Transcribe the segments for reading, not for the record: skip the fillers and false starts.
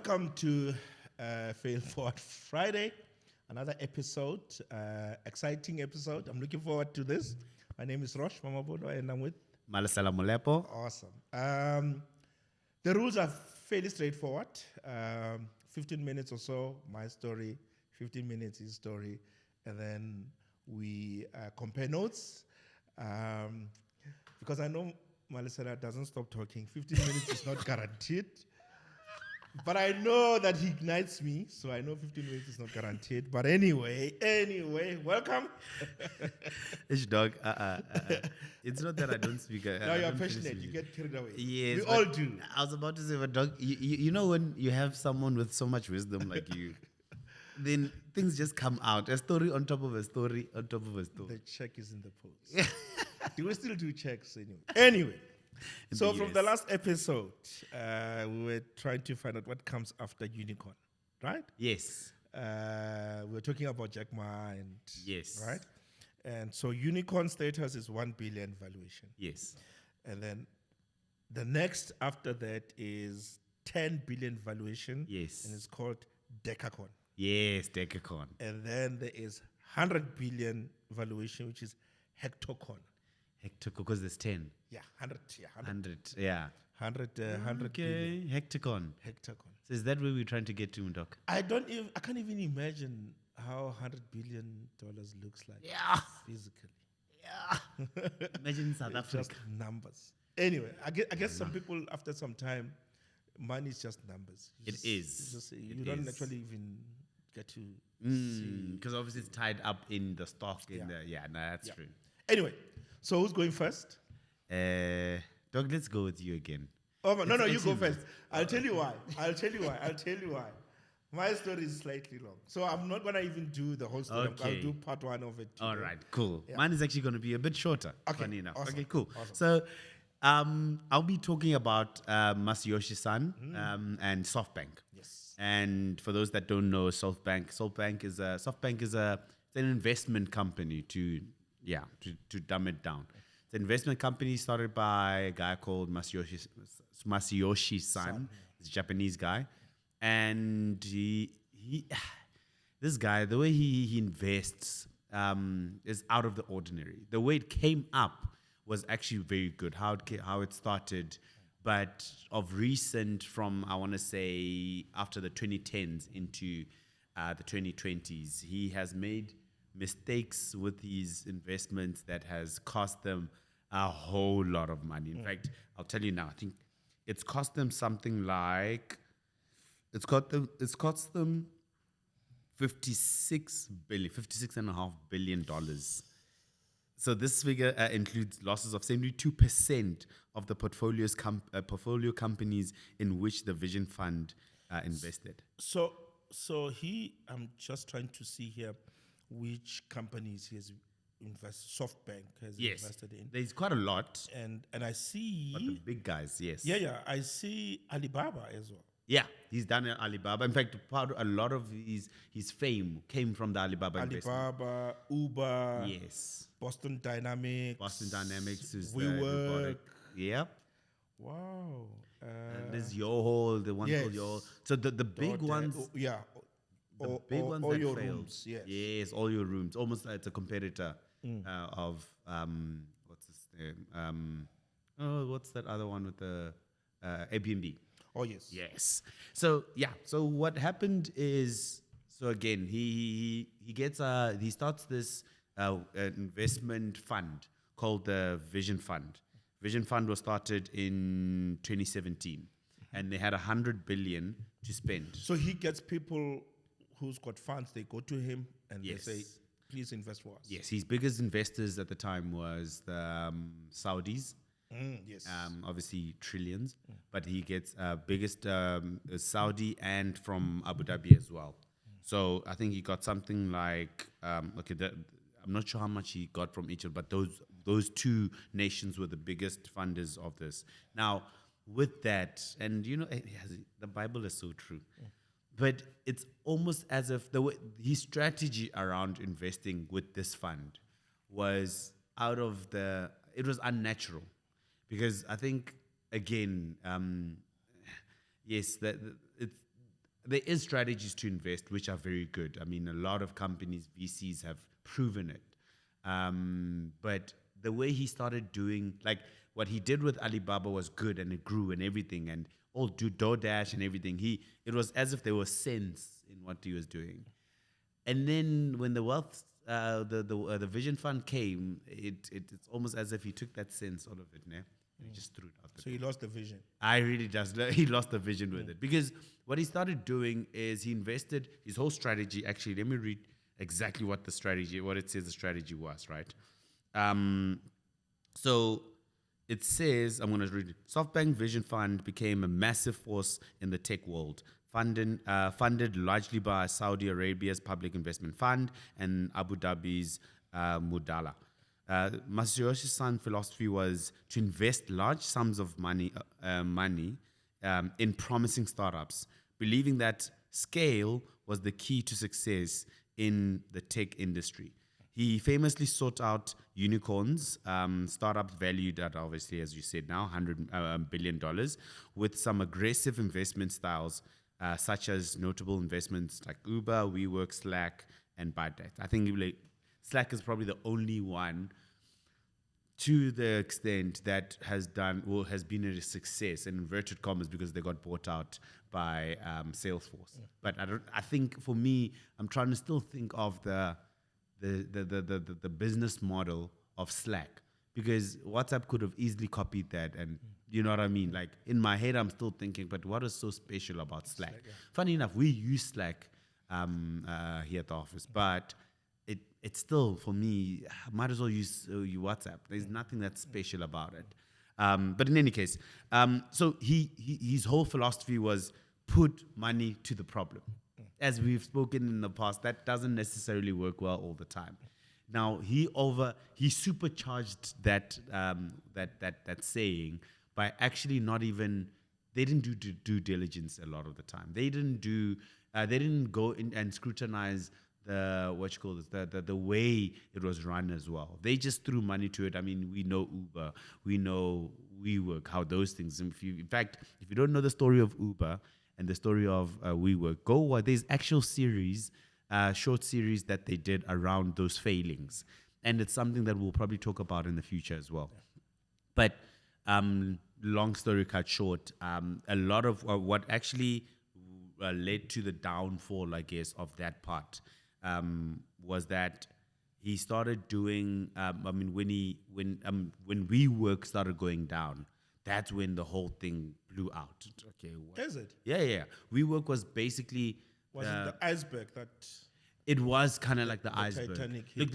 Welcome to Fail Forward Friday, another episode, exciting episode. I'm looking forward to this. My name is Roche, and I'm with Malesela. Awesome. The rules are fairly straightforward. 15 minutes or so, my story, 15 minutes his story, and then we compare notes. Because I know Malesela doesn't stop talking. 15 minutes is not guaranteed. But I know that he ignites me, so I know 15 minutes is not guaranteed. But anyway, welcome. Ish dog. It's not that I don't speak. Now you're passionate. You get carried away. Yes, we all do. I was about to say, but dog, you know when you have someone with so much wisdom like you, then things just come out. A story on top of a story on top of a story. The check is in the post. Do we still do checks anyway? So from the last episode, we were trying to find out what comes after unicorn, right? Yes. We were talking about Jack Ma and yes, right? And so unicorn status is 1 billion valuation. Yes. And then the next after that is 10 billion valuation. Yes. And it's called decacorn. Yes, decacorn. And then there is 100 billion valuation, which is hectocorn. Hector, because there's 10. Yeah, 100. Yeah, 100, yeah. 100 okay, billion. hectacon. Hectagon. So is that where we're trying to get to, Doc? I can't even imagine how $100 billion looks like. Yeah. Physically. Yeah. Imagine South Africa. Just numbers. Anyway, I guess some people, after some time, money is just numbers. You don't actually even get to see. Because obviously it's tied up in the stock. That's true. Anyway, so who's going first? Doc, let's go with you again. Oh, no, you go first. I'll tell you why. My story is slightly long. So I'm not going to even do the whole story. Okay. I'll do part one of it. All right, cool. Yeah. Mine is actually going to be a bit shorter. Okay, funny enough. awesome. Okay, cool. Awesome. So I'll be talking about Masayoshi Son and SoftBank. Yes. And for those that don't know, SoftBank is an investment company to dumb it down. It's an investment company started by a guy called Masayoshi Son. He's a Japanese guy. And this guy, the way he invests is out of the ordinary. The way it came up was actually very good, how it started. But of recent, from, I want to say, after the 2010s into the 2020s, he has made mistakes with his investments that has cost them a whole lot of money. In fact, I'll tell you now, I think it's cost them something like, it's cost them $56.5 billion. So this figure includes losses of 72% of the portfolio companies in which the Vision Fund invested. So I'm just trying to see here which companies he has invested. SoftBank has invested in. There's quite a lot. And I see... But the big guys, yes. Yeah. I see Alibaba as well. Yeah, he's done Alibaba. In fact, a lot of his fame came from the Alibaba investment. Alibaba, Uber. Yes. Boston Dynamics. Is WeWork. Yeah. Wow. And there's Yoho, the one called Yoho. So the big ones... Yeah. The big ones all that your failed. Rooms, yes, all your rooms. Almost it's a competitor of what's his name? What's that other one with the Airbnb? Oh yes. Yes. So So what happened is, again, he starts this investment fund called the Vision Fund. Vision Fund was started in 2017, and they had 100 billion to spend. So he gets people who's got funds, they go to him and they say, please invest for us. Yes, his biggest investors at the time was the Saudis. Yes. Obviously trillions, but he gets biggest Saudi and from Abu Dhabi as well. So I think he got something like, I'm not sure how much he got from each, but those two nations were the biggest funders of this. Now, with that, and the Bible is so true. But it's almost as if his strategy around investing with this fund was it was unnatural. Because I think, again, yes, there is strategies to invest which are very good. I mean, a lot of companies, VCs, have proven it. But the way he started doing, like what he did with Alibaba was good, and it grew and everything, and all do DoorDash and everything. It was as if there was sense in what he was doing. And then when the wealth, the vision fund came, it's almost as if he took that sense out of it, né? He just threw it out. So he lost the vision. He lost the vision with it, because what he started doing is he invested his whole strategy. Actually, let me read exactly what it says the strategy was, right? So it says, I'm going to read it. SoftBank Vision Fund became a massive force in the tech world, funded largely by Saudi Arabia's Public Investment Fund and Abu Dhabi's Mudala. Masayoshi Son's philosophy was to invest large sums of money in promising startups, believing that scale was the key to success in the tech industry. He famously sought out unicorns, startups valued at, obviously, as you said now, $100 billion, with some aggressive investment styles, such as notable investments like Uber, WeWork, Slack, and ByteDance. I think Slack is probably the only one, to the extent that has been a success, in inverted commas, because they got bought out by Salesforce. Yeah. But I think for me, I'm trying to still think of the business model of Slack, because WhatsApp could have easily copied that, and you know what I mean? Like, in my head, I'm still thinking, but what is so special about Slack? Yeah. Funny enough, we use Slack here at the office, but it's still, for me, might as well use WhatsApp. There's nothing that's special about it. But in any case, so his whole philosophy was put money to the problem. As we've spoken in the past, that doesn't necessarily work well all the time. Now he supercharged that saying by actually they didn't do due diligence a lot of the time. They didn't go in and scrutinize the way it was run as well. They just threw money to it. I mean, we know Uber, we know WeWork, how those things. In fact, if you don't know the story of Uber and the story of WeWork, there's actual series, short series that they did around those failings, and it's something that we'll probably talk about in the future as well. Yeah. But long story cut short, a lot of what actually led to the downfall, I guess, of that part was that he started doing. When WeWork started going down, that's when the whole thing blew out. Okay, is it? Yeah. WeWork was basically it the iceberg that? It was kind of like the iceberg. Titanic. Look,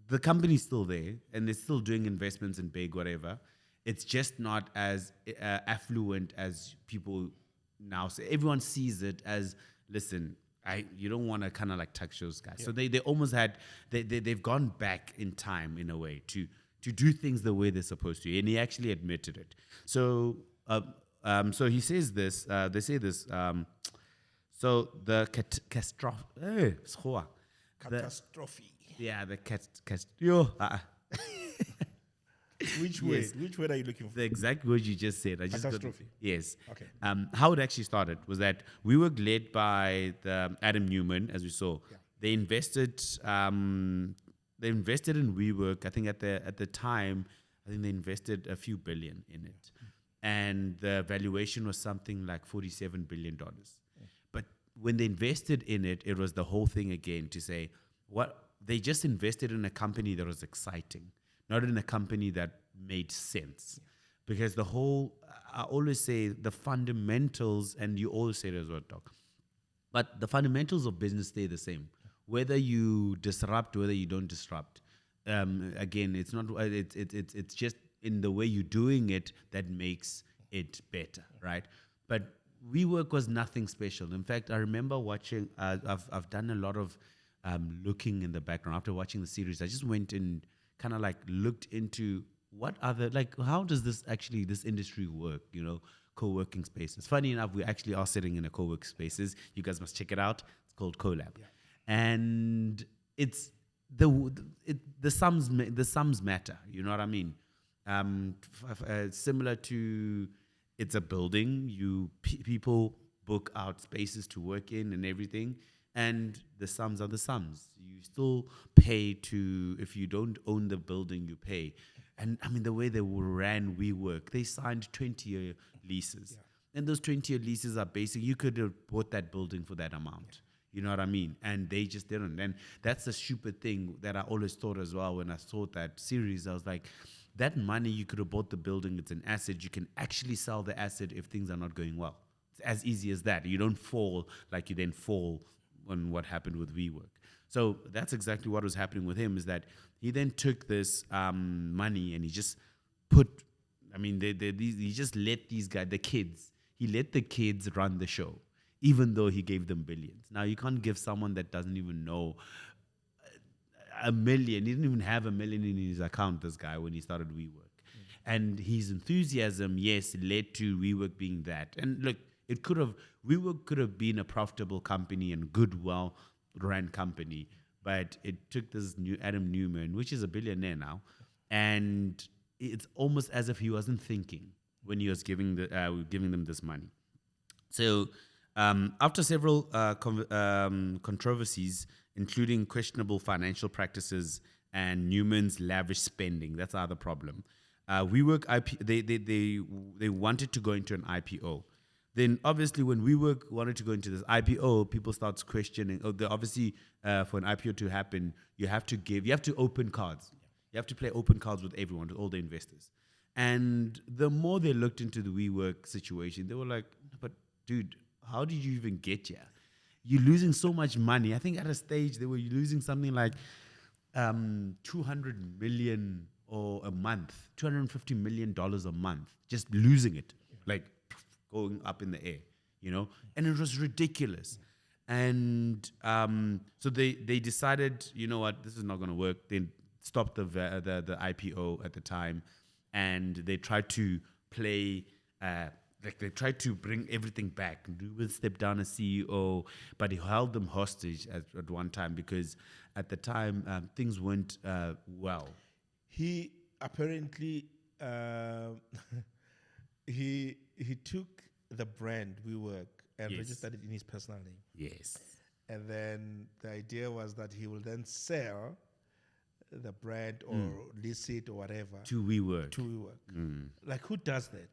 the company's still there, and they're still doing investments in big whatever. It's just not as affluent as people now say. Everyone sees it as, listen, you don't want to kind of like touch those guys. Yeah. So they almost had they've gone back in time in a way to do things the way they're supposed to, and he actually admitted it. So he says this. They say this. So the catastrophe. Catastrophe. Which word? Yes. Which word are you looking for? The exact word you just said. Catastrophe. Yes. Okay. How it actually started was that we were led by Adam Newman, as we saw. Yeah. They invested. They invested in WeWork. I think at the time, I think they invested a few billion in it, and the valuation was something like $47 billion. But when they invested in it, it was the whole thing again to say they just invested in a company that was exciting, not in a company that made sense. Because I always say the fundamentals, and you always say it as well, Doc, but the fundamentals of business stay the same. Whether you disrupt, whether you don't disrupt, again, it's not. It's just in the way you're doing it that makes it better, right? But WeWork was nothing special. In fact, I remember watching. I've done a lot of looking in the background after watching the series. I just went and kind of like looked into how does this industry work? You know, co-working spaces. Funny enough, we actually are sitting in a co-work spaces. You guys must check it out. It's called Collab. Yeah. And it's the sums matter. You know what I mean? Similar to it's a building. People book out spaces to work in and everything, and the sums are the sums. You still pay to, if you don't own the building, you pay. And I mean, the way they ran WeWork, they signed 20-year leases. And those 20-year leases are basic. You could have bought that building for that amount. You know what I mean? And they just didn't. And that's the stupid thing that I always thought as well when I saw that series. I was like, that money, you could have bought the building. It's an asset. You can actually sell the asset if things are not going well. It's as easy as that. You don't fall like you then fall on what happened with WeWork. So that's exactly what was happening with him, is that he then took this money and he just put, I mean, he just let these guys, the kids, he let the kids run the show, even though he gave them billions. Now, you can't give someone that doesn't even know $1 million. He didn't even have $1 million in his account, this guy, when he started WeWork. And his enthusiasm, yes, led to WeWork being that. And look, WeWork could have been a profitable company and good, well-run company, but it took this new Adam Newman, which is a billionaire now, and it's almost as if he wasn't thinking when he was giving them this money. So after several controversies, including questionable financial practices and Newman's lavish spending, that's the other problem. WeWork they wanted to go into an IPO. Then obviously when WeWork wanted to go into this IPO, people start questioning. Obviously, for an IPO to happen, you have to open cards. You have to play open cards with everyone, with all the investors. And the more they looked into the WeWork situation, they were like, but dude, how did you even get here? You're losing so much money. I think at a stage they were losing something like 200 million or a month, $250 million a month, just losing it, like going up in the air, you know? And it was ridiculous. And so they decided, you know what, this is not going to work. They stopped the IPO at the time, and they tried to play, they tried to bring everything back. Newman stepped down as CEO, but he held them hostage at one time because at the time things went well. He apparently he took the brand WeWork and registered it in his personal name. Yes. And then the idea was that he will then sell the brand or lease it or whatever to WeWork. Like, who does that?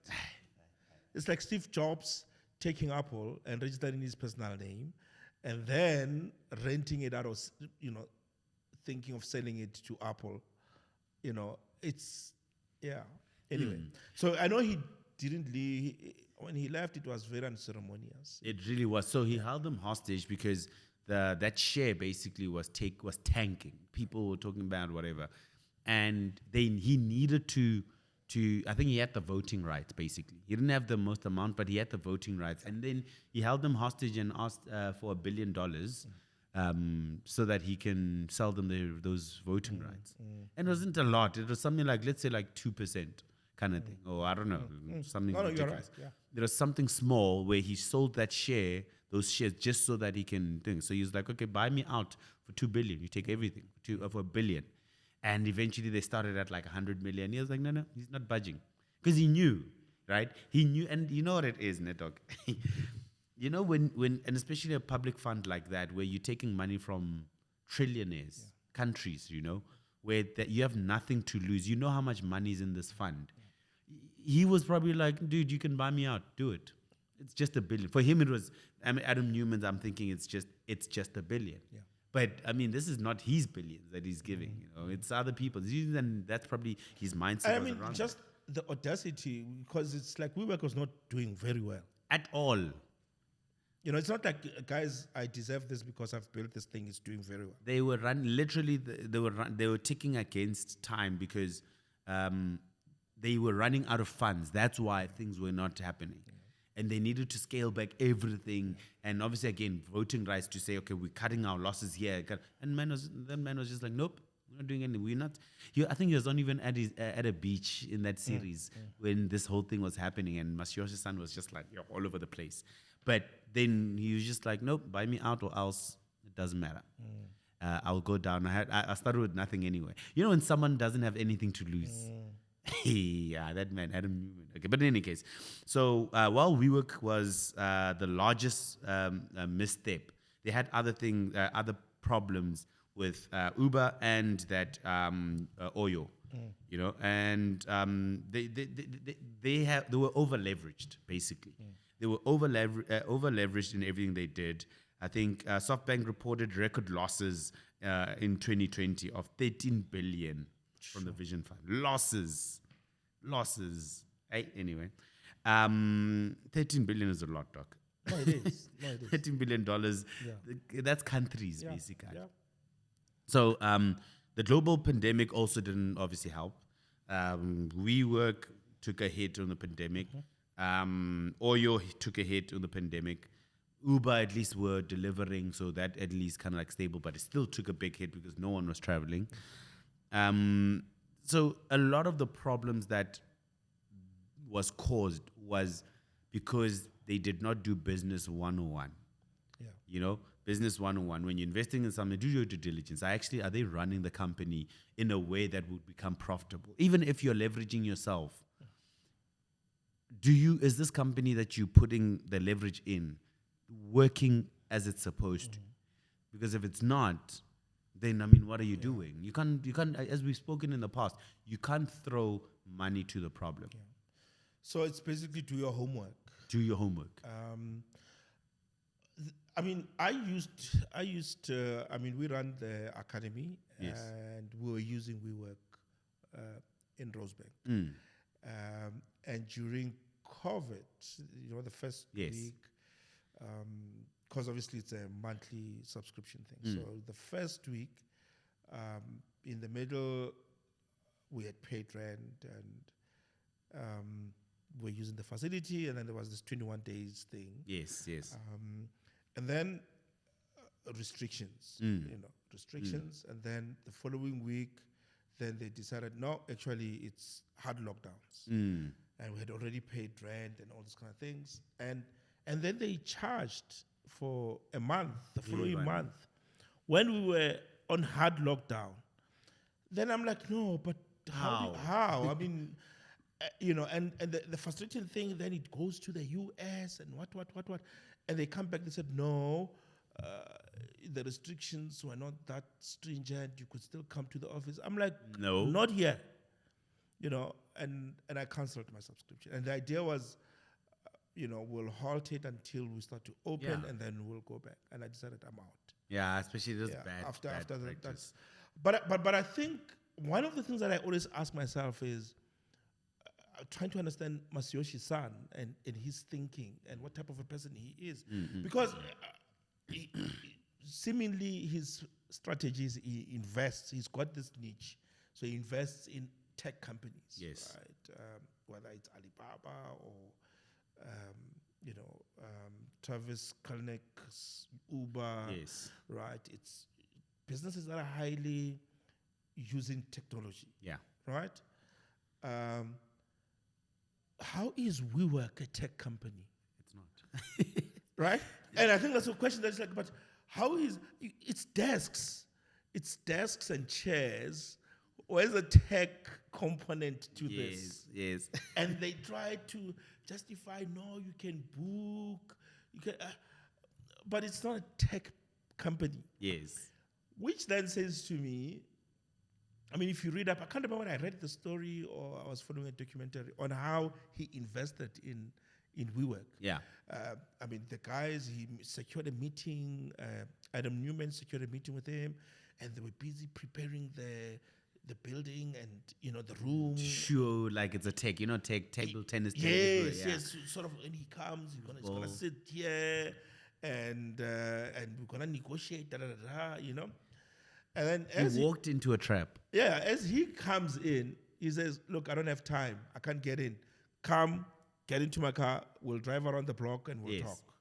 It's like Steve Jobs taking Apple and registering his personal name and then renting it out, or, you know, thinking of selling it to Apple. You know, it's, yeah. Anyway, so I know he didn't leave. When he left, it was very unceremonious. It really was. So he held them hostage because that share basically was tanking. People were talking about whatever, and he needed to. I think he had the voting rights. Basically, he didn't have the most amount, but he had the voting rights. And then he held them hostage and asked for $1 billion, so that he can sell them those voting rights. And it wasn't a lot. It was something like, let's say, like 2%. Kind of thing, or I don't know, something ridiculous. You're right. Yeah. There was something small where he sold those shares, just so that he can think. So he was like, okay, buy me out for $2 billion. You take everything for $1 billion. And eventually they started at like 100 million. He was like, no, he's not budging, because he knew, right? He knew, and you know what it is, Netdog. You know when and especially a public fund like that, where you're taking money from trillionaires, countries, you know, where that you have nothing to lose. You know how much money is in this fund. He was probably like, dude, you can buy me out. Do it. It's just $1 billion. For him, it was, I mean, Adam Newman's, I'm thinking it's just $1 billion. Yeah. But, I mean, this is not his billions that he's giving. You know, it's other people's. And that's probably his mindset. I mean, just the audacity, because it's like WeWork was not doing very well. At all. You know, it's not like, guys, I deserve this because I've built this thing. It's doing very well. They were they were ticking against time because they were running out of funds. That's why things were not happening. And they needed to scale back everything. And obviously, again, voting rights to say, okay, we're cutting our losses here. And man was just like, nope, we're not doing anything. We're not. I think he was not even at a beach in that series when this whole thing was happening. And Masayoshi Son was just like, all over the place. But then he was just like, nope, buy me out or else it doesn't matter. I'll go down. I started with nothing anyway. You know, when someone doesn't have anything to lose, Yeah, that man, Adam Newman. Okay, but in any case, so while WeWork was the largest misstep, they had other problems with Uber and that Oyo, and they were over leveraged basically. They were over leveraged in everything they did. I think SoftBank reported record losses in 2020 of 13 billion from the Vision Fund. Losses. Hey, anyway, 13 billion is a lot, doc. No, it is. No, it is. $13 billion. Yeah. That's countries, Yeah. basically. Yeah. So the global pandemic also didn't obviously help. WeWork took a hit on the pandemic. Oyo took a hit on the pandemic. Uber at least were delivering, so that at least kind of like stable, but it still took a big hit because no one was traveling. So a lot of the problems that was caused was because they did not do business 101. Yeah. Business 101. When you're investing in something, do your due diligence. Are they running the company in a way that would become profitable? Even if you're leveraging yourself, is this company that you're putting the leverage in working as it's supposed to? Because if it's not, then what are you doing? You can't, as we've spoken in the past, you can't throw money to the problem. Yeah. So it's basically do your homework. Do your homework. We ran the academy, Yes. and we were using WeWork in Rosebank. And during COVID, the first Yes. week, because obviously it's a monthly subscription thing. So the first week, in the middle, we had paid rent and we're using the facility, and then there was this 21 days thing. Yes. And then restrictions, restrictions. And then the following week, then they decided, no, actually it's hard lockdowns. And we had already paid rent and all these kind of things. And then they charged for a month, the following month. When we were on hard lockdown, then I'm like, no, but how? And the frustrating thing, then it goes to the US and what. And they come back, they said, no, the restrictions were not that stringent. You could still come to the office. I'm like, no, not here. And I canceled my subscription. And the idea was, we'll halt it until we start to open, and then we'll go back. And I decided I'm out. Yeah, especially this bad. After bad that. practice. But I think one of the things that I always ask myself is trying to understand Masayoshi Son and his thinking and what type of a person he is. Because seemingly his strategies, he invests, he's got this niche. So he invests in tech companies, yes, right? Whether it's Alibaba or, Travis Kalanick's Uber, yes, right? It's businesses that are highly using technology, right? How is WeWork a tech company? It's not. Right? And I think that's a question that's like, but how is it's desks and chairs? Where's the tech component to this? Yes. And they try to justify, no, you can book, but it's not a tech company. Yes. Which then says to me, if you read up, I can't remember when I read the story or I was following a documentary on how he invested in WeWork. Yeah. The guys, he secured a meeting, Adam Newman secured a meeting with him, and they were busy preparing the building and, the room. Sure, like it's a tech, table tennis. Yes, sort of, and he comes, he's gonna sit here, and we're gonna negotiate, And then as he walked into a trap. Yeah, as he comes in, he says, look, I don't have time. I can't get in. Come, get into my car. We'll drive around the block and we'll talk.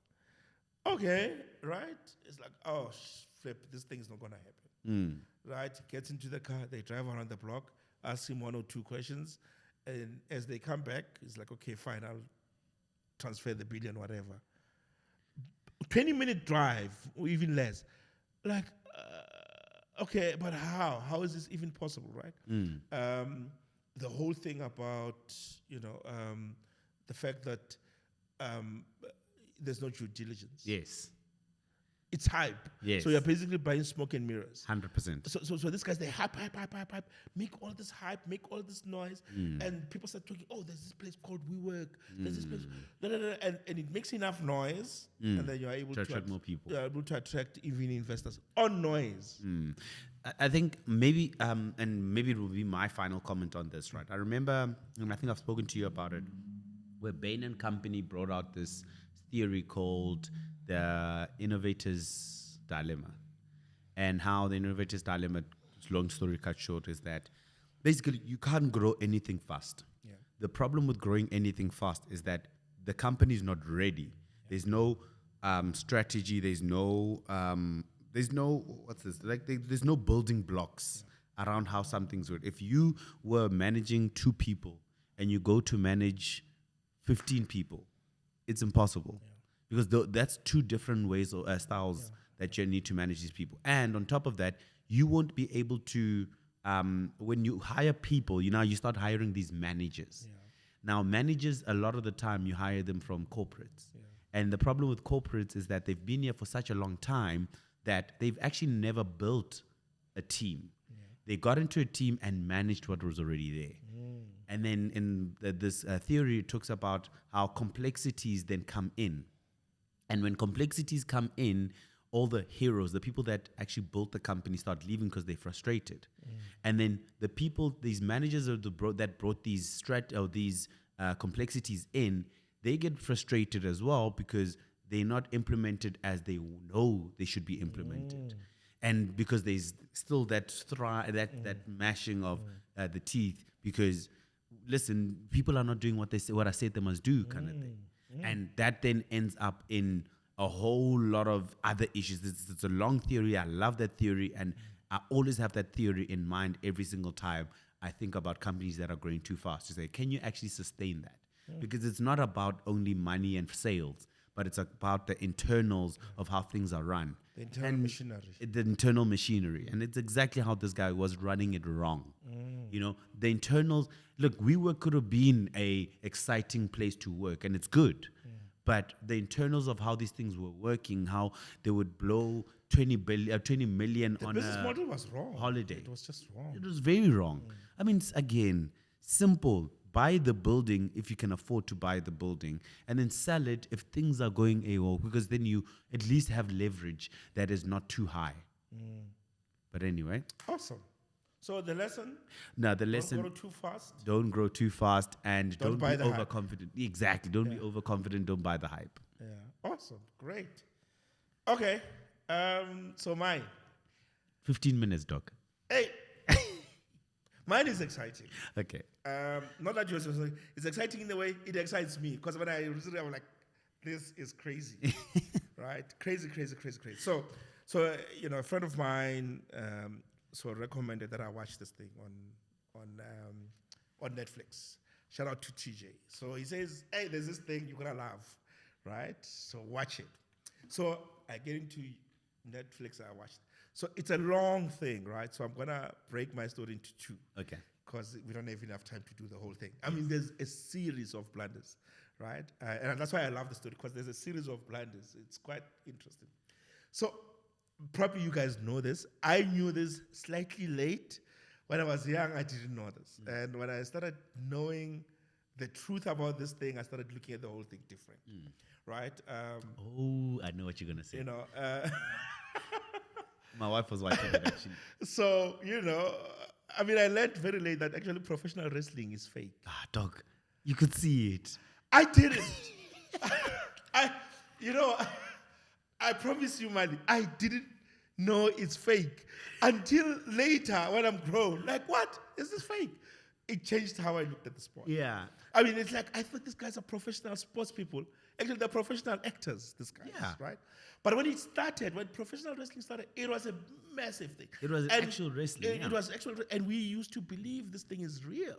Okay, right? It's like, oh, flip, this thing's not going to happen. Right? Gets into the car. They drive around the block, ask him 1 or 2 questions. And as they come back, he's like, okay, fine, I'll transfer the billion, whatever. 20-minute drive, or even less. Okay, but how? How is this even possible, right? the whole thing about, the fact that there's no due diligence. Yes. It's hype. Yes. So you're basically buying smoke and mirrors. 100%. So these guys, they hype, make all this hype, make all this noise, and people start talking, oh, there's this place called WeWork, there's this place, and it makes enough noise, and then you're able to attract more people. You're able to attract even investors on noise. I think maybe, and maybe it will be my final comment on this, right? I remember, and I think I've spoken to you about it, where Bain and Company brought out this theory called the innovator's dilemma, and how the innovator's dilemma, long story cut short, is that basically you can't grow anything fast. Yeah. The problem with growing anything fast is that the company is not ready. There's no strategy. There's no what's this? There's no building blocks around how something's good. If you were managing 2 people and you go to manage 15 people, it's impossible. Because that's 2 different ways or styles that you need to manage these people. And on top of that, you won't be able to, when you hire people, you start hiring these managers. Yeah. Now, managers, a lot of the time, you hire them from corporates. Yeah. And the problem with corporates is that they've been here for such a long time that they've actually never built a team. Yeah. They got into a team and managed what was already there. And then in this theory, it talks about how complexities then come in. And when complexities come in, all the heroes, the people that actually built the company, start leaving because they're frustrated. And then the people, these managers that brought these complexities in, they get frustrated as well because they're not implemented as they know they should be implemented. And because there's still that mashing of the teeth, because listen, people are not doing what I said they must do, kind of thing. And that then ends up in a whole lot of other issues. It's a long theory. I love that theory. And I always have that theory in mind every single time I think about companies that are growing too fast. To say, can you actually sustain that? Because it's not about only money and sales, but it's about the internals of how things are run. The internal machinery. The internal machinery. And it's exactly how this guy was running it wrong. The internals, look, WeWork could have been a exciting place to work, and it's good. But the internals of how these things were working, how they would blow 20 million on a business model was wrong. Holiday. It was just wrong. It was very wrong. I mean, again, simple. Buy the building if you can afford to buy the building, and then sell it if things are going AWOL, because then you at least have leverage that is not too high. But anyway. Awesome. So the lesson? No, the lesson. Don't grow too fast. Don't grow too fast, and don't be overconfident. Hype. Exactly. Don't be overconfident. Don't buy the hype. Yeah. Awesome. Great. Okay. So mine. 15 minutes, Doc. Hey. Mine is exciting. Okay. Not that yours is exciting. It's exciting in the way it excites me. Because when I recently, I'm like, this is crazy. Right? Crazy. So a friend of mine recommended that I watch this thing on Netflix. Shout out to TJ. So he says, hey, there's this thing you're going to love. Right? So watch it. So I get into Netflix, I watched. So it's a long thing, right? So I'm going to break my story into 2. Okay. Because we don't have enough time to do the whole thing. I mean, there's a series of blunders, right? And that's why I love the story, because there's a series of blunders. It's quite interesting. So probably you guys know this. I knew this slightly late. When I was young, I didn't know this. And when I started knowing the truth about this thing, I started looking at the whole thing different, right? I know what you're going to say. My wife was watching it, actually. So, I mean, I learned very late that actually professional wrestling is fake. Dog, you could see it. I didn't. I promise you, Mali, I didn't know it's fake until later when I'm grown. Like, what? Is this fake? It changed how I looked at the sport. Yeah. I mean, it's like, I thought these guys are professional sports people. Actually, they're professional actors, these guys, right? But when professional wrestling started, it was a massive thing. It was actual wrestling. It was actual, and we used to believe this thing is real,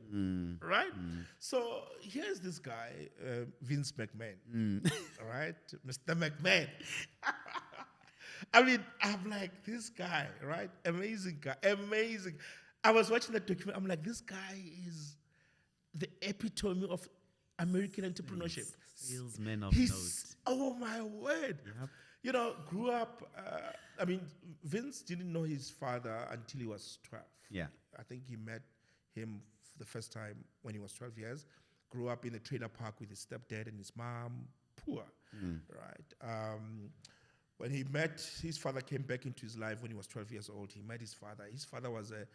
right? So here's this guy, Vince McMahon, right? Mr. McMahon. I mean, I'm like, this guy, right? Amazing guy, amazing. I was watching that documentary. I'm like, this guy is the epitome of American entrepreneurship. Salesman of note. Oh my word. Yep. You know, grew up, I mean, Vince didn't know his father until he was 12. Yeah. I think he met him for the first time when he was 12 years. Grew up in a trailer park with his stepdad and his mom, poor, right? When he met, his father came back into his life when he was 12 years old. He met his father. His father was a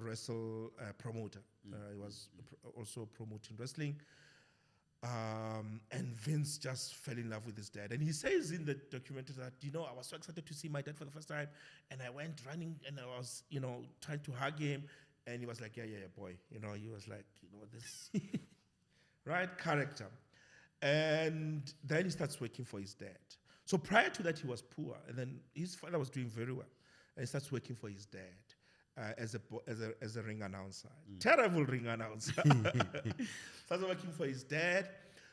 wrestle promoter. He was also promoting wrestling. And Vince just fell in love with his dad. And he says in the documentary that, you know, I was so excited to see my dad for the first time. And I went running and I was, you know, trying to hug him. And he was like, yeah, boy. You know, he was like, you know, this, right? Character. And then he starts working for his dad. So prior to that, he was poor. And then his father was doing very well. And he starts working for his dad. As a ring announcer, terrible ring announcer. Started working for his dad.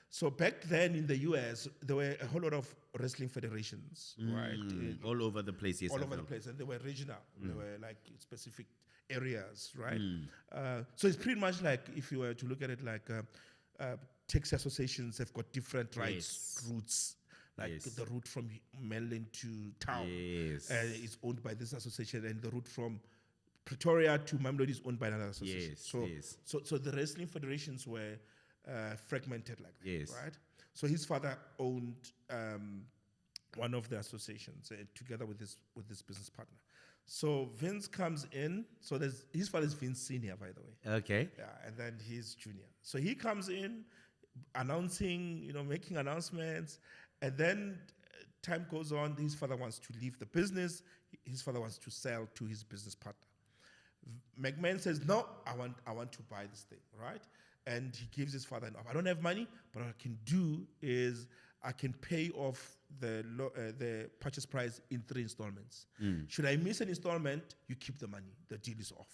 So back then in the US, there were a whole lot of wrestling federations, right? All over the place, yes. All over the place, and they were regional. They were like specific areas, right? So it's pretty much like if you were to look at it like taxi associations have got different rights routes. Like the route from Maryland to town is owned by this association, and the route from Pretoria to Mamelodi is owned by another association. So the wrestling federations were fragmented like that, right? So his father owned one of the associations together with this business partner. So Vince comes in. So his father is Vince Senior, by the way. Okay. Yeah, and then he's Junior. So he comes in, announcing, you know, making announcements, and then time goes on. His father wants to leave the business. His father wants to sell to his business partner. McMahon says, no, I want to buy this thing, right? And he gives his father an offer. I don't have money, but what I can do is I can pay off the purchase price in 3 installments. Should I miss an installment, you keep the money. The deal is off.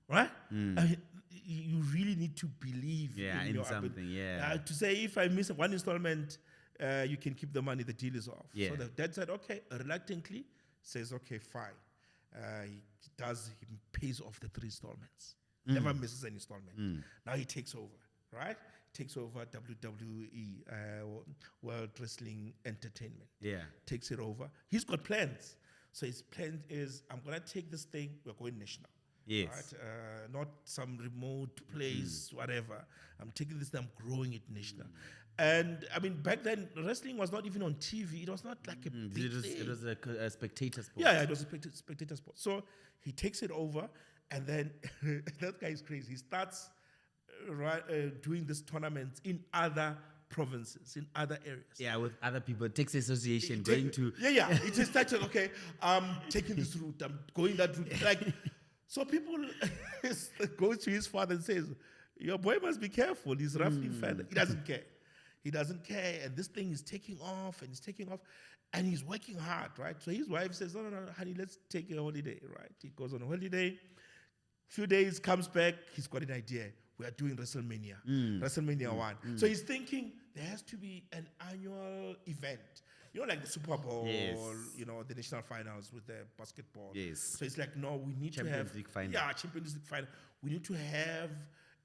Right? I mean, you really need to believe in your something, to say, if I miss one installment, you can keep the money, the deal is off. So the dad said, okay, reluctantly says, okay, fine. He pays off the 3 installments. Never misses an installment. Now he takes over, right? Takes over WWE, World Wrestling Entertainment. Takes it over. He's got plans. So his plan is, I'm going to take this thing, we're going national. Right? Not some remote place, whatever. I'm taking this thing, I'm growing it national. And I mean, back then, wrestling was not even on TV. It was not like a big thing. It was a spectator sport. Yeah, it was a spectator sport. So he takes it over, and then that guy is crazy. He starts doing this tournaments in other provinces, in other areas. Yeah, with other people. Taxi association going to. Yeah. It just started, okay, I'm taking this route, I'm going that route. Like, so people go to his father and says, your boy must be careful. He's roughly fed. He doesn't care. He doesn't care, and this thing is taking off, and he's working hard, right? So his wife says, no, honey, let's take a holiday, right? He goes on a holiday, few days, comes back, he's got an idea. We are doing WrestleMania, WrestleMania 1. So he's thinking there has to be an annual event. You know, like the Super Bowl, you know, the national finals with the basketball. So it's like, no, we need Champions to have... League final. Yeah, Champions League final. We need to have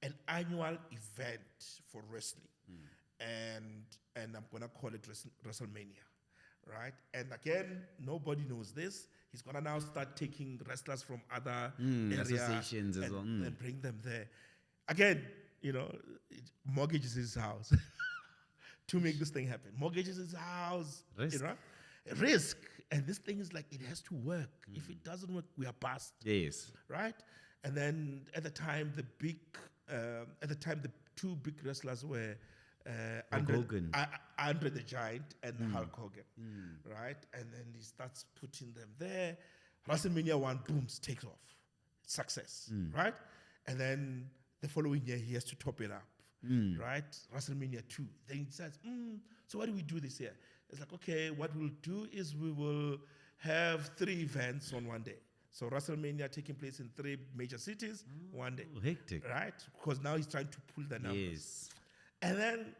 an annual event for wrestling. And I'm going to call it WrestleMania, right? And again, nobody knows this. He's going to now start taking wrestlers from other areas associations as well. And bring them there. Again, you know, mortgages his house to make this thing happen. Mortgages his house. Risk. You know? Risk. And this thing is like, it has to work. If it doesn't work, we are bust. Right? And then at the time, the 2 big wrestlers were Andre the Giant and Hulk Hogan, right? And then he starts putting them there. WrestleMania 1, boom, takes off. Success, right? And then the following year, he has to top it up, right? WrestleMania 2. Then he says, so what do we do this year? It's like, okay, what we'll do is we will have 3 events on one day. So WrestleMania taking place in 3 major cities one day. Hectic. Right? Because now he's trying to pull the numbers. And then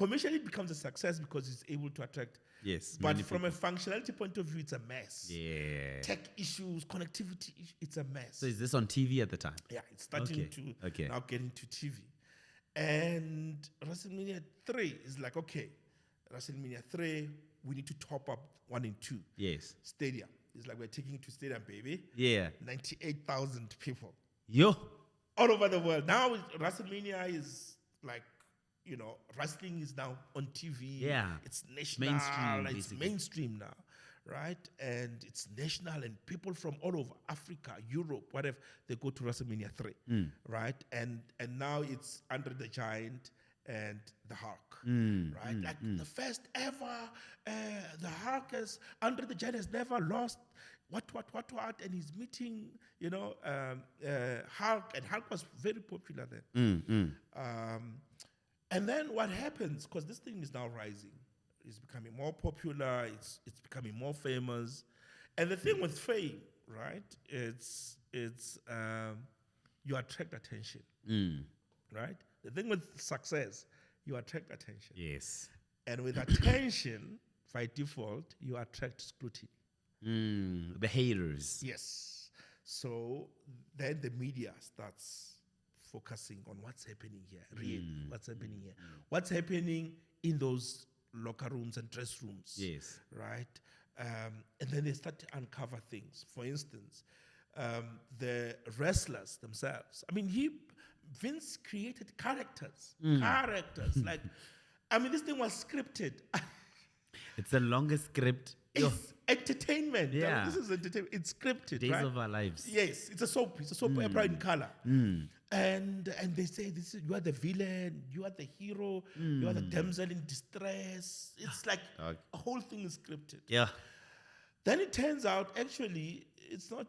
Commercially, it becomes a success because it's able to attract. Yes. But many from people. a functionality point of view, it's a mess. Yeah. Tech issues, connectivity, it's a mess. So is this on TV at the time? Yeah, it's starting to now get into TV. And WrestleMania 3 is like, okay, WrestleMania 3, we need to top up 1 and 2. Yes. Stadium. It's like we're taking it to stadium, baby. Yeah. 98,000 people. Yo. All over the world. Now WrestleMania is like, wrestling is now on TV. Yeah. It's national. Mainstream, It's basically. mainstream now, right? And it's national, and people from all over Africa, Europe, whatever, they go to WrestleMania 3, right? And now it's Andre the Giant and the Hulk, right? Like the first ever, the Hulk has, Andre the Giant has never lost. What, and he's meeting, Hulk, and Hulk was very popular then. And then what happens, because this thing is now rising, it's becoming more popular, it's becoming more famous. And the thing with fame, right, it's you attract attention, right? The thing with success, you attract attention. Yes. And with attention, by default, you attract scrutiny. The haters. Yes. So then the media starts focusing on what's happening here, really, what's happening here. What's happening in those locker rooms and dress rooms. Yes. Right? And then they start to uncover things. For instance, the wrestlers themselves. I mean, Vince created characters. Like, I mean, this thing was scripted. It's the longest script. It's entertainment. Yeah. This is entertainment. It's scripted. Days right? of our lives. Yes, it's a soap. It's a soap opera in color. And they say you are the villain, you are the hero, you are the damsel in distress. It's like a whole thing is scripted. Yeah. Then it turns out actually it's not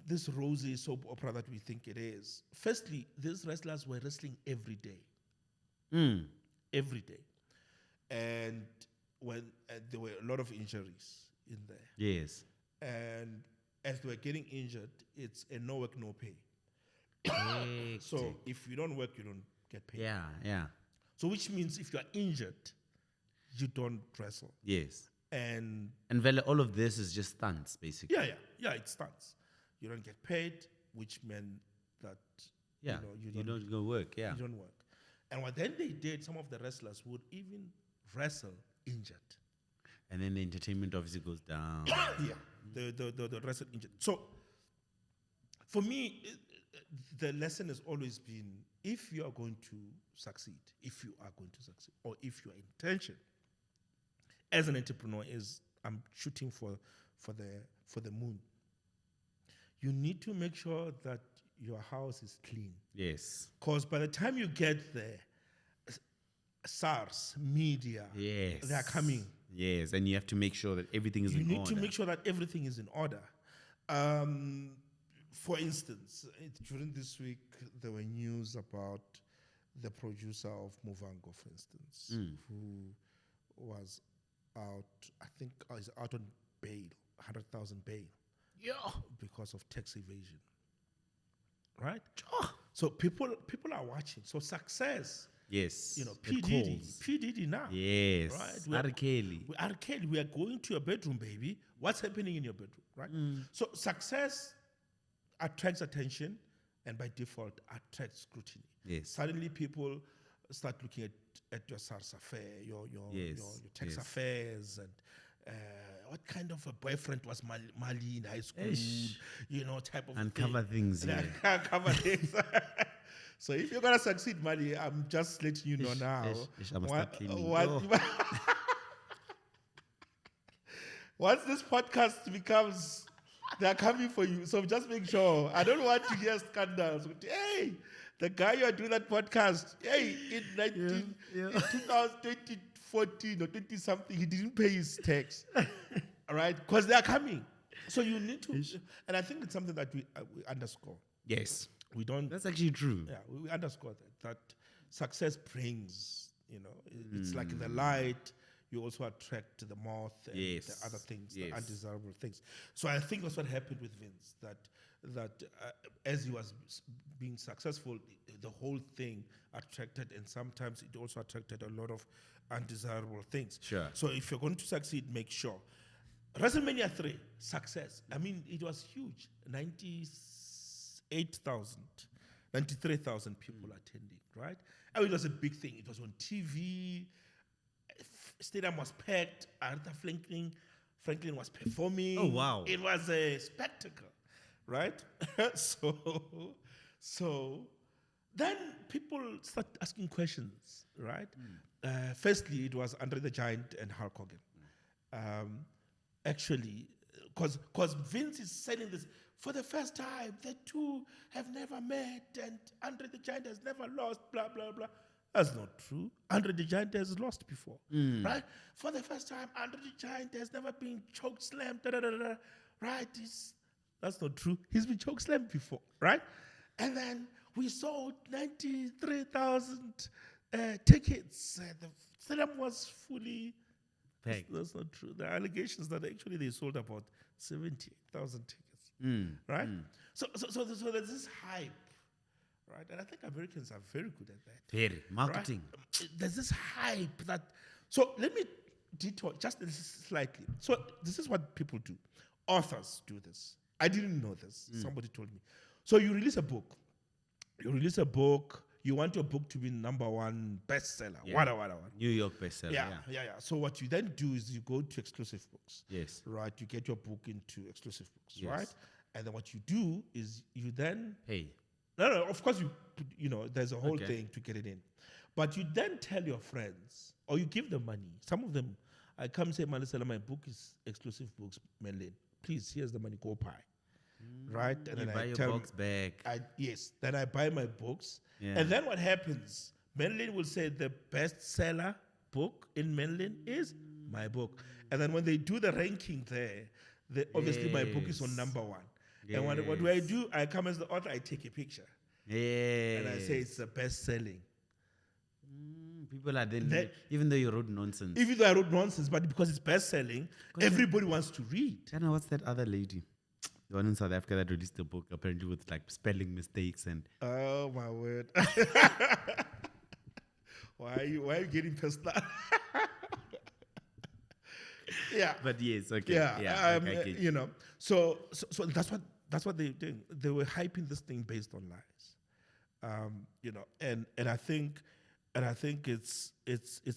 this rosy soap opera that we think it is. Firstly, these wrestlers were wrestling every day. Every day. And when there were a lot of injuries in there. Yes. And as they were getting injured, it's a no work, no pay. So if you don't work, you don't get paid. Yeah. So which means if you are injured, you don't wrestle. Yes. And Vele, all of this is just stunts, basically. yeah, it starts. You don't get paid, which meant that you don't go work. Yeah. You don't work. And what then they did, some of the wrestlers would even wrestle injured. And then the entertainment obviously goes down. Yeah, the wrestle injured. So for me, the lesson has always been, if you are going to succeed, or if your intention as an entrepreneur is, I'm shooting for the moon, you need to make sure that your house is clean. Yes. Because by the time you get there, SARS, media, yes, they are coming. Yes, and you have to make sure that everything is in order. You need to make sure that everything is in order. For instance, during this week, there were news about the producer of Movango, for instance, who was out, I think is out on bail, 100,000 bail. Yeah. Because of tax evasion. Right? So people are watching. So success. Yes. P. Diddy now. Yes. Right? R. Kelly. We are going to your bedroom, baby. What's happening in your bedroom? Right? So success attracts attention and by default attracts scrutiny. Yes. Suddenly people start looking at your SARS affair, your tax affairs, and what kind of a boyfriend was Mali in high school, type of Uncover things. Yeah. Uncover things. So if you're going to succeed, Mali, I'm just letting you know now. Once this podcast becomes, they're coming for you. So just make sure. I don't want to hear scandals. Hey, the guy you are doing that podcast, in 2014 or 20 something, he didn't pay his tax. All right? Because they are coming. So you need to, and I think it's something that we underscore. Yes. We don't. That's actually true. Yeah, we underscore that success brings, it's like the light. you also attract the moth and Yes. the other things, Yes. the undesirable things. So I think that's what happened with Vince, that as he was being successful, the whole thing attracted, and sometimes it also attracted a lot of undesirable things. Sure. So if you're going to succeed, make sure. WrestleMania 3, success. I mean, it was huge. 93,000 people attending, right? I mean, it was a big thing. It was on TV. Stadium was packed. Aretha Franklin was performing. Oh, wow. It was a spectacle, right? so then people start asking questions, right? Firstly, it was Andre the Giant and Hulk Hogan. Actually, because Vince is selling this for the first time. The two have never met, and Andre the Giant has never lost. Blah blah blah. That's not true. Andre the Giant has lost before, right? For the first time, Andre the Giant has never been choke slammed. Da, da, da, da, right? That's not true. He's been choke slammed before, right? And then we sold 93,000 tickets. The stadium was fully. That's not true. The allegations that actually they sold about 78,000 tickets, right? So there's this hype, right? And I think Americans are very good at that. Very. Marketing. Right? There's this hype that. So let me detour just slightly. So this is what people do. Authors do this. I didn't know this. Somebody told me. So you release a book. You want your book to be #1 bestseller. Yeah. What. New York bestseller. Yeah. So what you then do is you go to exclusive books. Yes. Right. You get your book into exclusive books. Yes. Right. And then what you do is you then. Hey. No. Of course there's a whole Okay. thing to get it in, but you then tell your friends or you give them money. Some of them, I come say, Malesela, my book is exclusive books, Merlin. Please, here's the money. Go buy. Right. And You then buy I your tell box back. Then I buy my books. Yeah. And then what happens? Merlin will say the bestseller book in Merlin is my book. And then when they do the ranking there, obviously my book is on Yes. #1. And what do I do? I come as the author, I take a picture. Yeah. And I say it's the best selling. People are then, even though you wrote nonsense. Even though I wrote nonsense, but because it's best selling, everybody wants to read. I know what's that other lady? The one in South Africa that released the book apparently with like spelling mistakes and. Oh my word. Why are you getting personal? Yeah. But yes, okay. Yeah. I get you. So that's what they're doing. They were hyping this thing based on lies. And I think it's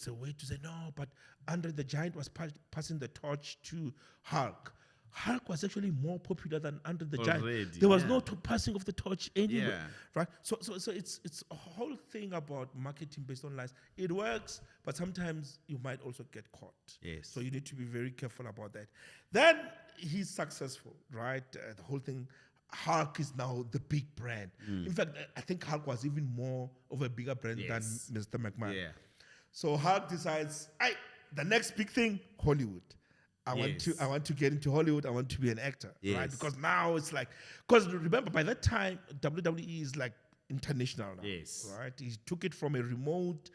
a way to say no, but Andre the Giant was passing the torch to Hulk. Hulk was actually more popular than Andre the Giant. There was no passing of the torch anywhere, right? So it's a whole thing about marketing based on lies. It works, but sometimes you might also get caught. Yes. So you need to be very careful about that. Then he's successful, right? The whole thing. Hulk is now the big brand. In fact, I think Hulk was even more of a bigger brand than Mr. McMahon. Yeah. So Hulk decides, the next big thing, Hollywood. I want to get into Hollywood. I want to be an actor, right? Because now it's like, because remember, by that time, WWE is like international now, right? He took it from a remote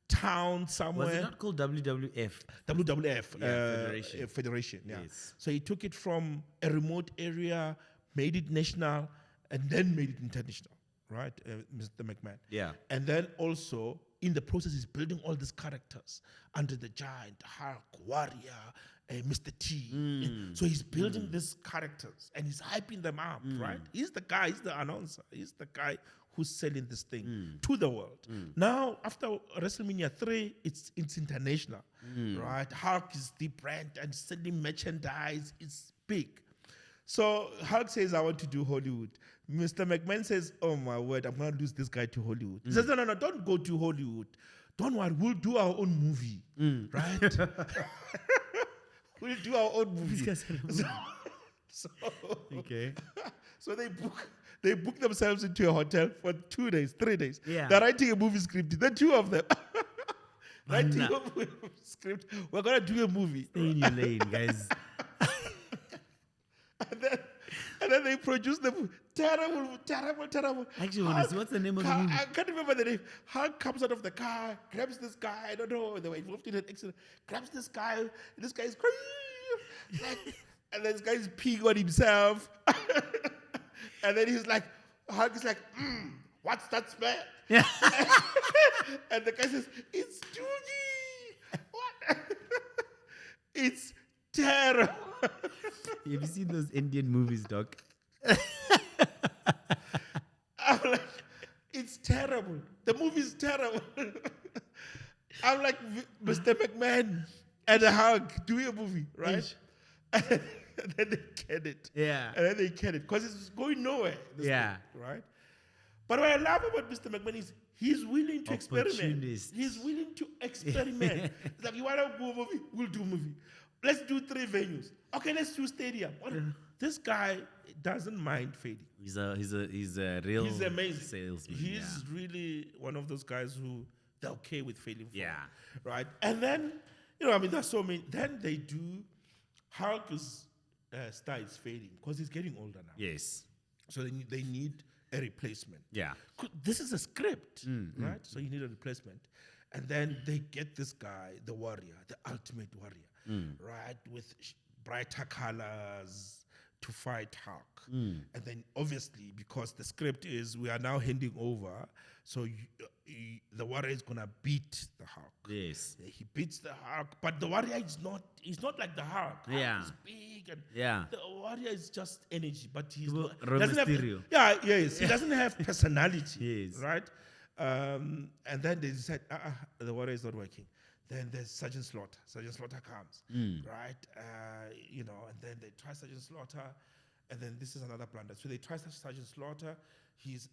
town somewhere. Was it not called WWF? WWF, Federation, yeah. Yes. So he took it from a remote area, made it national, and then made it international, right? Mr. McMahon. Yeah. And then also, in the process, he's building all these characters. Andre the Giant, Hulk, Warrior, Mr. T. So he's building these characters and he's hyping them up, right? He's the guy, he's the announcer, he's the guy who's selling this thing to the world. Now, after WrestleMania 3, it's international, right? Hulk is the brand and selling merchandise. It's big. So Hulk says, I want to do Hollywood. Mr. McMahon says, oh my word, I'm going to lose this guy to Hollywood. He says, no, don't go to Hollywood. Don't worry, we'll do our own movie, right? We'll do our own movie. Okay. So they book themselves into a hotel for 2 days, 3 days. Yeah. They're writing a movie script. The two of them. Writing a movie script. We're going to do a movie. Stay in your lane, guys. And then they produce the movie. Terrible. Actually, Hulk, what's the name of the movie? I can't remember the name. Hulk comes out of the car, grabs this guy. I don't know. They were involved in an accident. Grabs this guy. This guy is crying. And then this guy is peeing on himself. And then he's like, Hulk is like, what's that smell? Yeah. And the guy says, it's Doogie. What? It's terrible. Have you seen those Indian movies, Doc? I'm like, it's terrible. The movie's terrible. I'm like, Mr. McMahon and the Hulk doing a movie, right? And then they get it. Yeah. And then they get it because it's going nowhere. Yeah. Thing, right? But what I love about Mr. McMahon is he's willing to experiment. Opportunist. He's willing to experiment. It's like, you want to do a movie? We'll do a movie. Let's do 3 venues. Okay, let's do stadium. This guy doesn't mind failing. He's a real He's amazing. salesman. He's really one of those guys who they're okay with failing for. Yeah. Right? And then, there's so many. Then they do, Hulk's star is fading because he's getting older now. Yes. So they need a replacement. Yeah. This is a script, right? So you need a replacement. And then they get this guy, the warrior, the ultimate warrior, right? With brighter colors to fight Hulk. And then obviously, because the script is we are now handing over, so the warrior is going to beat the Hulk. Yes. He beats the Hulk, but the warrior he's not like the Hulk. Yeah. He's big and Yeah. the warrior is just energy, but he Rey doesn't have, Mysterio. yes, he doesn't have personality. Yes. Right? And then they decide, the warrior is not working. Then there's Sergeant Slaughter. Sergeant Slaughter comes, right? And then they try Sergeant Slaughter, and then this is another blunder. So they try Sergeant Slaughter. He's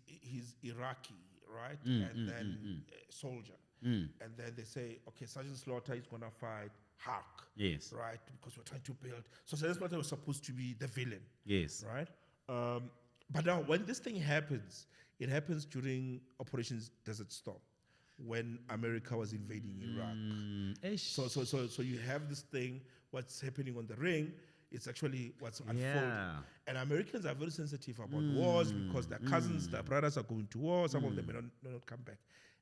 Iraqi, right? And then soldier. And then they say, okay, Sergeant Slaughter is gonna fight Hulk. Yes. Right? Because we're trying to build. So Sergeant Slaughter was supposed to be the villain. Yes. Right? But now when this thing happens, it happens during Operations Desert Storm, when America was invading Iraq. So you have this thing, what's happening on the ring, it's actually what's unfolding. Yeah. And Americans are very sensitive about wars because their cousins, their brothers are going to war. Some of them may not come back.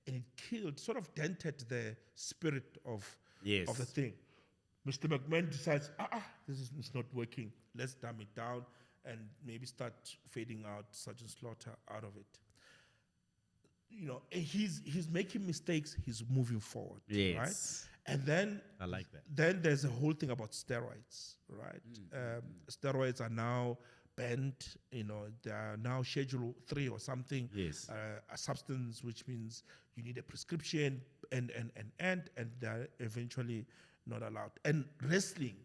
And it killed, sort of dented the spirit of the thing. Mr. McMahon decides, this is not working. Let's dumb it down and maybe start fading out Sergeant Slaughter out of it. He's making mistakes. He's moving forward. Yes. Right? And then I like that. Then there's a whole thing about steroids, right? Steroids are now banned. They are now Schedule 3 or something. Yes. A substance which means you need a prescription and they're eventually not allowed. And wrestling,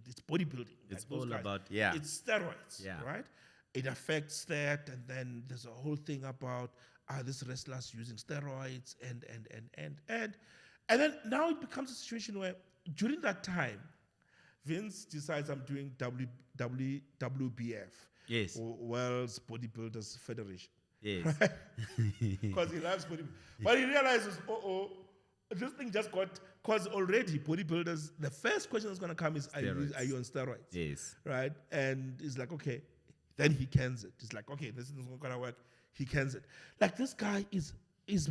it's bodybuilding. It's those all guys. about It's steroids, right? It affects that, and then there's a whole thing about are these wrestlers using steroids and then now it becomes a situation where during that time, Vince decides I'm doing WBF. Yes. World's Bodybuilders Federation. Yes. Because he loves bodybuilding. But he realizes, this thing just got, because already bodybuilders, the first question that's going to come is, are you on steroids? Yes. Right? And he's like, okay. Then he cans it. He's like, okay, this is not going to work. He cans it. Like, this guy is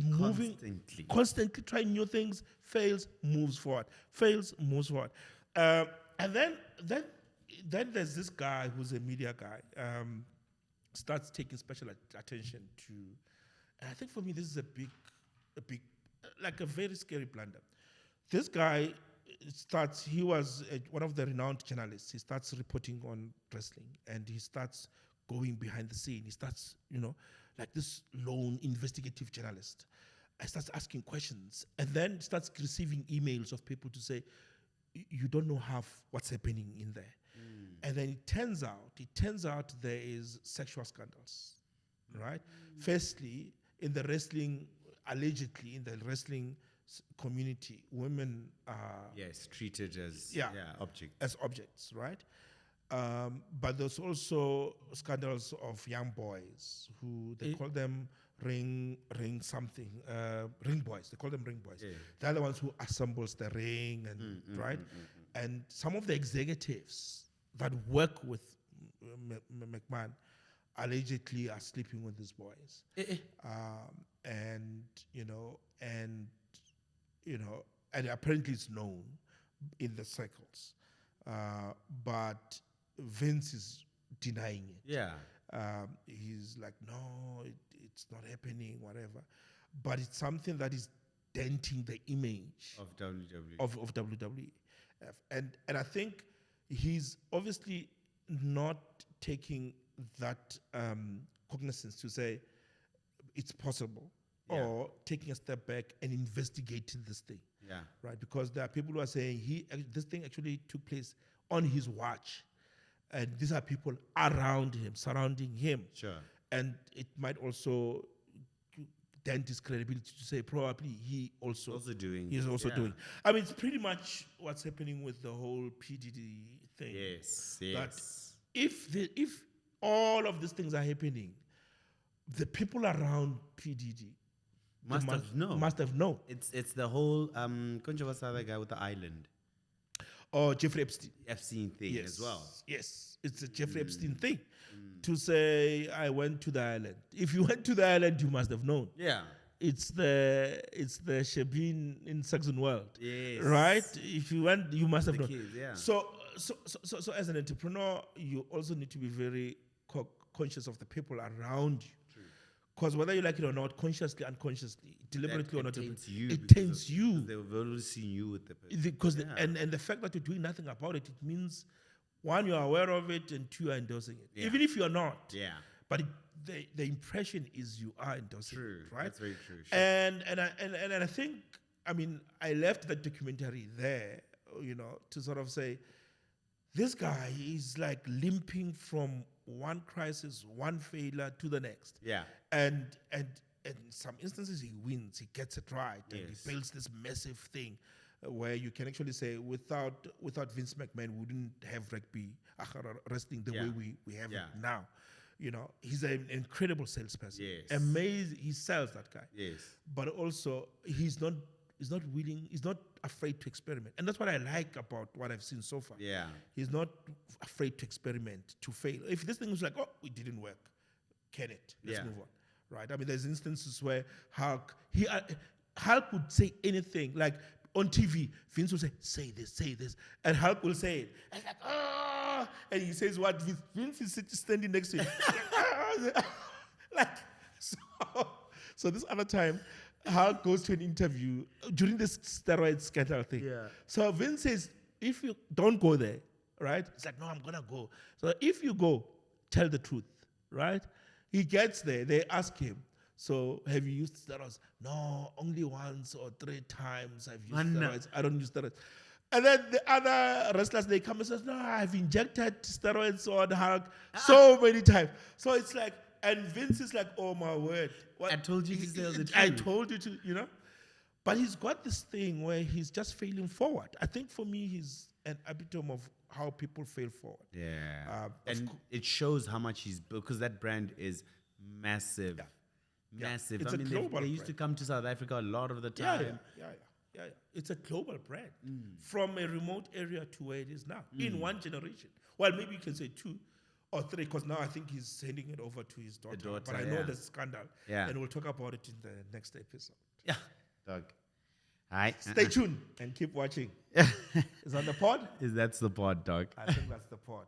moving constantly, trying new things, fails, moves forward, and then there's this guy who's a media guy, starts taking special attention to, and I think for me this is a big, like a very scary blunder. This guy he was one of the renowned journalists. He starts reporting on wrestling, and he starts going behind the scene. He starts, like this lone investigative journalist. I starts asking questions, and then starts receiving emails of people to say, you don't know half what's happening in there. And then it turns out there is sexual scandals, right? Firstly, allegedly in the wrestling community, women are treated as objects. As objects, right? But there's also scandals of young boys who they call them ring boys. They call them ring boys. Yeah. They're the ones who assembles the ring and right. And some of the executives that work with McMahon allegedly are sleeping with these boys, and and apparently it's known in the circles, but Vince is denying it. Yeah. He's like, no, it's not happening, whatever. But it's something that is denting the image Of WWE. of WWE. And I think he's obviously not taking that cognizance to say it's possible, or taking a step back and investigating this thing. Yeah. Right? Because there are people who are saying this thing actually took place on his watch. And these are people around him, surrounding him. Sure. And it might also dent his credibility to say probably he's also doing. I mean, it's pretty much what's happening with the whole PDD thing. Yes. That if all of these things are happening, the people around PDD must have known. It's the whole controversial other guy with the island. Or Jeffrey Epstein thing as well. Yes, it's a Jeffrey Epstein thing. To say, I went to the island. If you went to the island, you must have known. Yeah. It's the Shebeen in Saxon world. Yes. Right? If you went, you must have known. Kids, yeah. So as an entrepreneur, you also need to be very conscious of the people around you. Because whether you like it or not, consciously, unconsciously, deliberately or not, it taints you. They've already seen you with the person. Because and the fact that you're doing nothing about it, it means, one, you're aware of it, and two, you're endorsing it. Even if you're not. Yeah. But the impression is you are endorsing it, right? That's very true. Sure. And I think, I mean, I left that documentary there, to sort of say, this guy is like limping from one crisis, one failure to the next. Yeah. And in some instances he wins, he gets it right, and he builds this massive thing where you can actually say without Vince McMahon we wouldn't have rugby wrestling the way we have it now. He's an incredible salesperson. Yes. Amazing. He sells, that guy. Yes. But also he's not willing, he's not afraid to experiment. And that's what I like about what I've seen so far. Yeah. He's not afraid to experiment, to fail. If this thing was like, oh, it didn't work, can it? Let's move on. Right? I mean, there's instances where Hulk would say anything, like on TV, Vince will say this, and Hulk will say it. And it's like, oh, and he says what? Vince is standing next to him. Like, so this other time, Hulk goes to an interview during this steroid scandal thing. Yeah. So Vince says, if you don't go there, right? He's like, no, I'm going to go. So if you go, tell the truth, right? He gets there. They ask him, so have you used steroids? No, only once or 3 times I've used steroids. I don't use steroids. And then the other wrestlers, they come and say, no, I've injected steroids on Hulk so many times. So it's like, and Vince is like, oh my word. What? I told you to tell the truth. I told you to, But he's got this thing where he's just failing forward. I think for me, he's an epitome of how people fail forward. Yeah. And it shows how much he's built, because that brand is massive. Yeah. Massive. It's a global they used to come to South Africa a lot of the time. Yeah. It's a global brand. From a remote area to where it is now, in one generation. Well, maybe you can say 2 or 3, because now I think he's sending it over to his daughter. But I know there's scandal. Yeah. And we'll talk about it in the next episode. Yeah. Dog. All right. Stay tuned and keep watching. Is that the pod? That's the pod, dog. I think that's the pod.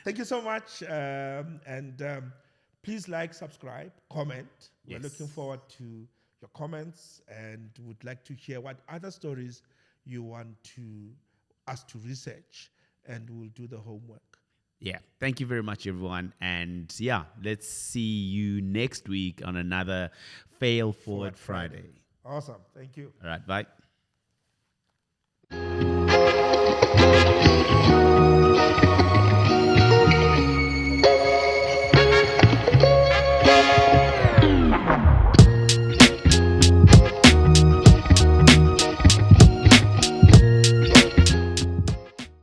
Thank you so much. And please like, subscribe, comment. We're looking forward to your comments and would like to hear what other stories you want us to research, and we'll do the homework. Yeah. Thank you very much, everyone. And let's see you next week on another Fail Forward Friday. Awesome. Thank you. All right. Bye.